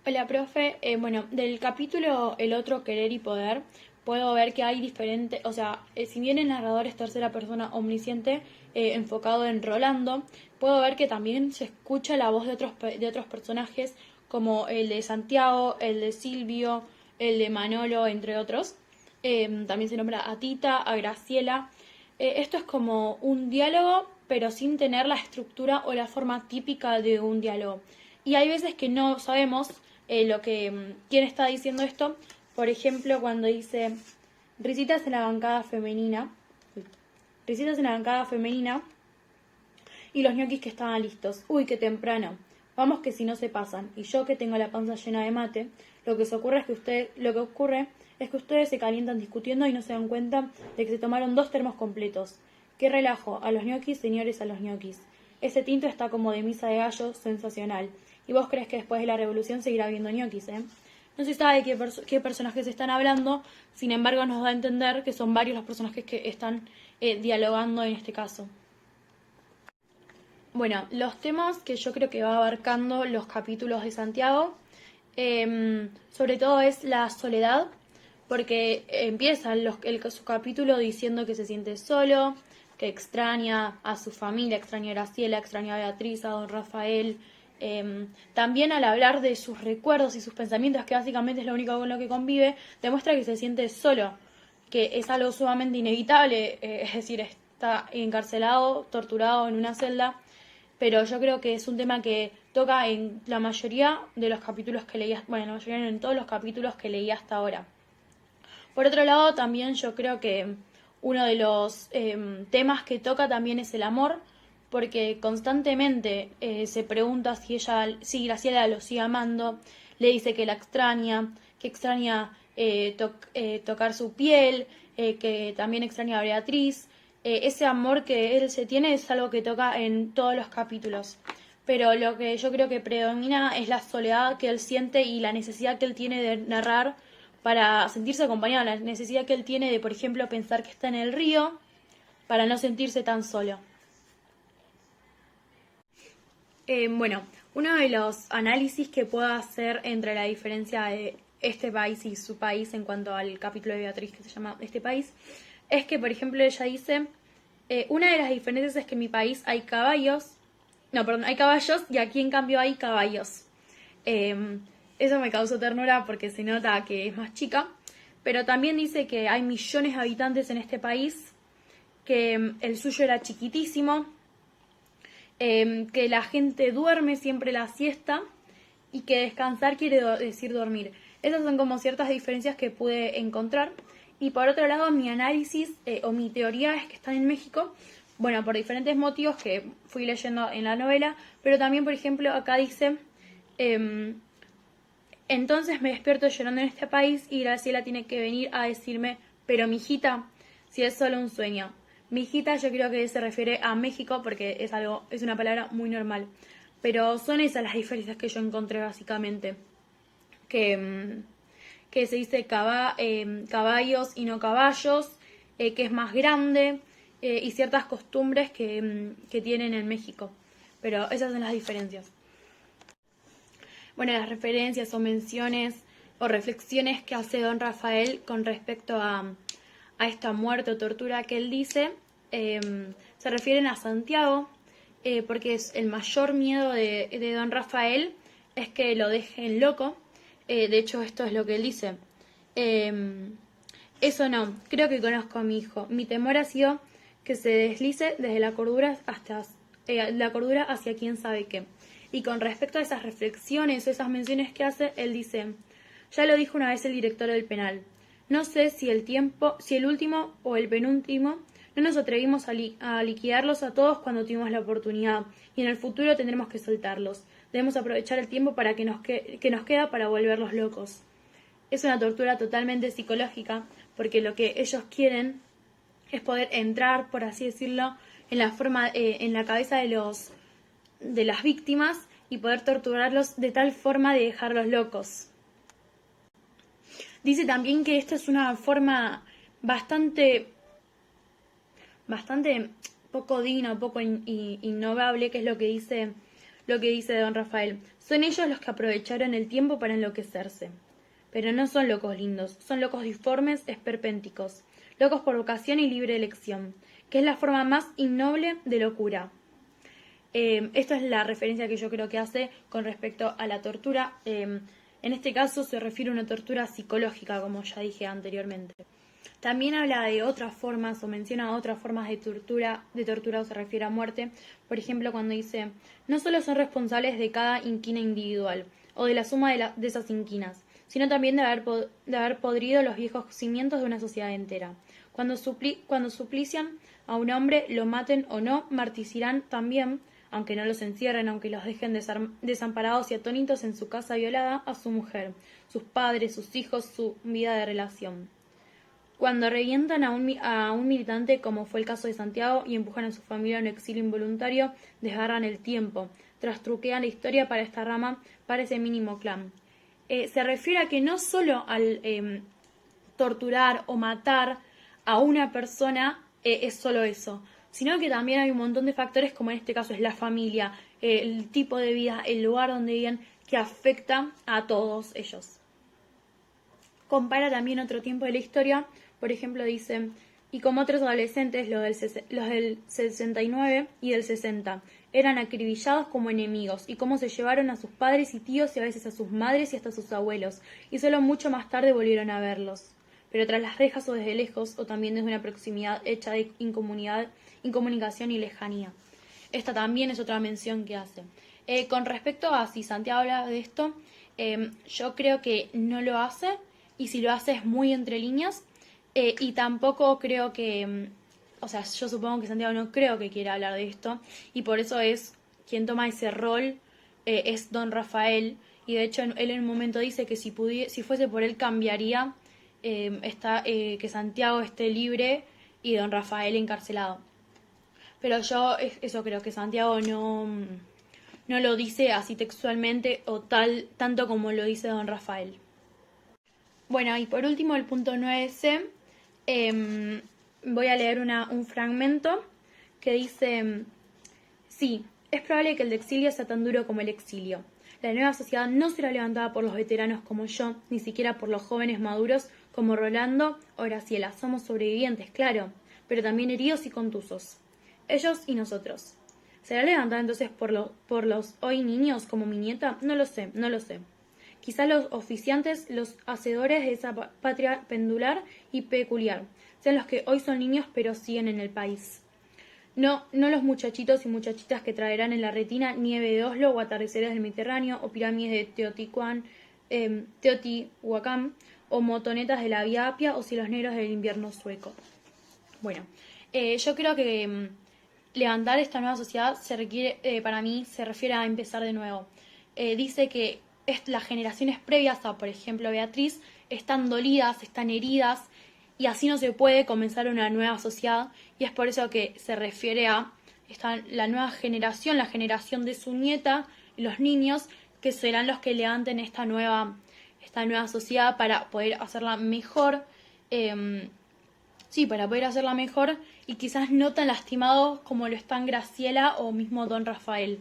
Hola, profe. Bueno, del capítulo El otro querer y poder, puedo ver que hay diferentes, o sea, si bien el narrador es tercera persona omnisciente, enfocado en Rolando, puedo ver que también se escucha la voz de otros personajes, como el de Santiago, el de Silvio, el de Manolo, entre otros. También se nombra a Tita, a Graciela. Esto es como un diálogo, pero sin tener la estructura o la forma típica de un diálogo. Y hay veces que no sabemos quién está diciendo esto. Por ejemplo, cuando dice risitas en la bancada femenina, risitas en la bancada femenina y los ñoquis que estaban listos. Uy, qué temprano. Vamos que si no se pasan. Y yo que tengo la panza llena de mate, lo que ocurre es que ustedes se calientan discutiendo y no se dan cuenta de que se tomaron 2 termos completos. Qué relajo, a los ñoquis, señores, a los ñoquis. Ese tinto está como de misa de gallo, sensacional. ¿Y vos crees que después de la revolución seguirá habiendo ñoquis, eh? No se sabe qué personajes están hablando, sin embargo nos da a entender que son varios los personajes que están dialogando en este caso. Bueno, los temas que yo creo que va abarcando los capítulos de Santiago, sobre todo es la soledad, porque empieza su capítulo diciendo que se siente solo, que extraña a su familia, extraña a Graciela, extraña a Beatriz, a don Rafael. También al hablar de sus recuerdos y sus pensamientos, que básicamente es lo único con lo que convive, demuestra que se siente solo, que es algo sumamente inevitable, es decir, está encarcelado, torturado en una celda, pero yo creo que es un tema que toca en la mayoría de los capítulos que leí, bueno, en la mayoría no, en todos los capítulos que leí hasta ahora. Por otro lado, también yo creo que uno de los temas que toca también es el amor, porque constantemente se pregunta si Graciela lo sigue amando, le dice que extraña tocar su piel, que también extraña a Beatriz. Ese amor que él se tiene es algo que toca en todos los capítulos. Pero lo que yo creo que predomina es la soledad que él siente y la necesidad que él tiene de narrar para sentirse acompañado, la necesidad que él tiene de, por ejemplo, pensar que está en el río para no sentirse tan solo. Bueno, uno de los análisis que puedo hacer entre la diferencia de este país y su país en cuanto al capítulo de Beatriz que se llama Este país, es que, por ejemplo, ella dice, una de las diferencias es que en mi país hay caballos, no, perdón, hay caballos y aquí en cambio hay caballos. Eso me causó ternura porque se nota que es más chica, pero también dice que hay millones de habitantes en este país, que el suyo era chiquitísimo, que la gente duerme siempre la siesta y que descansar quiere decir dormir. Esas son como ciertas diferencias que pude encontrar. Y por otro lado, mi análisis o mi teoría es que están en México, bueno, por diferentes motivos que fui leyendo en la novela, pero también, por ejemplo, acá dice, entonces me despierto llorando en este país y Graciela tiene que venir a decirme, pero mijita, si es solo un sueño. Mijita yo creo que se refiere a México porque es una palabra muy normal. Pero son esas las diferencias que yo encontré básicamente. Que, que se dice caballos y no caballos, que es más grande y ciertas costumbres que tienen en México. Pero esas son las diferencias. Bueno, las referencias o menciones o reflexiones que hace don Rafael con respecto a esta muerte o tortura que él dice, se refieren a Santiago, porque es el mayor miedo de don Rafael es que lo dejen loco. De hecho, esto es lo que él dice. Eso no, creo que conozco a mi hijo. Mi temor ha sido que se deslice desde la cordura hasta la cordura hacia quién sabe qué. Y con respecto a esas reflexiones o esas menciones que hace, él dice, ya lo dijo una vez el director del penal, no sé si el último o el penúltimo, no nos atrevimos a liquidarlos a todos cuando tuvimos la oportunidad, y en el futuro tendremos que soltarlos. Debemos aprovechar el tiempo que nos queda para volverlos locos. Es una tortura totalmente psicológica, porque lo que ellos quieren es poder entrar, por así decirlo, en la cabeza de las víctimas y poder torturarlos de tal forma de dejarlos locos. Dice también que esta es una forma bastante poco digna, poco innovable, que es lo que dice, lo que dice don Rafael. Son ellos los que aprovecharon el tiempo para enloquecerse. Pero no son locos lindos, son locos disformes, esperpénticos, locos por vocación y libre elección, que es la forma más innoble de locura. Esta es la referencia que yo creo que hace con respecto a la tortura. En este caso se refiere a una tortura psicológica, como ya dije anteriormente. También habla de otras formas o menciona otras formas de tortura o se refiere a muerte. Por ejemplo, cuando dice, no solo son responsables de cada inquina individual o de la suma de esas inquinas, sino también de haber podrido los viejos cimientos de una sociedad entera. Cuando suplician a un hombre, lo maten o no, martirán también, aunque no los encierren, aunque los dejen desamparados y atónitos en su casa violada, a su mujer, sus padres, sus hijos, su vida de relación. Cuando revientan a un militante, como fue el caso de Santiago, y empujan a su familia a un exilio involuntario, desgarran el tiempo, trastruquean la historia para esta rama, para ese mínimo clan. Se refiere a que no solo al torturar o matar a una persona es solo eso, sino que también hay un montón de factores, como en este caso es la familia, el tipo de vida, el lugar donde viven, que afecta a todos ellos. Compara también otro tiempo de la historia, por ejemplo dice, y como otros adolescentes, los del 69 y del 60, eran acribillados como enemigos, y cómo se llevaron a sus padres y tíos y a veces a sus madres y hasta a sus abuelos, y solo mucho más tarde volvieron a verlos. Pero tras las rejas o desde lejos, o también desde una proximidad hecha de incomunicación y lejanía. Esta también es otra mención que hace. Con respecto a si Santiago habla de esto, yo creo que no lo hace, y si lo hace es muy entre líneas, y tampoco creo que, o sea, yo supongo que Santiago no creo que quiera hablar de esto, y por eso es quien toma ese rol, es don Rafael, y de hecho él en un momento dice que si fuese por él cambiaría que Santiago esté libre y don Rafael encarcelado. Pero yo eso creo que Santiago no lo dice así textualmente o tanto como lo dice don Rafael. Bueno, y por último el punto 9c, voy a leer un fragmento que dice, sí, es probable que el exilio sea tan duro como el exilio. La nueva sociedad no será levantada por los veteranos como yo, ni siquiera por los jóvenes maduros como Rolando o Graciela. Somos sobrevivientes, claro, pero también heridos y contusos. Ellos y nosotros. ¿Será levantada entonces por los hoy niños como mi nieta? No lo sé. Quizá los oficiantes, los hacedores de esa patria pendular y peculiar, sean los que hoy son niños pero siguen en el país. No los muchachitos y muchachitas que traerán en la retina nieve de Oslo o atardeceres del Mediterráneo o pirámides de Teotihuacán o motonetas de la Vía Apia o cielos negros del invierno sueco. Bueno, yo creo que levantar esta nueva sociedad se requiere, para mí, se refiere a empezar de nuevo. Dice que las generaciones previas a, por ejemplo, Beatriz, están dolidas, están heridas, y así no se puede comenzar una nueva sociedad, y es por eso que se refiere a la nueva generación, la generación de su nieta, los niños, que serán los que levanten esta nueva sociedad para poder hacerla mejor, para poder hacerla mejor y quizás no tan lastimados como lo están Graciela o mismo don Rafael.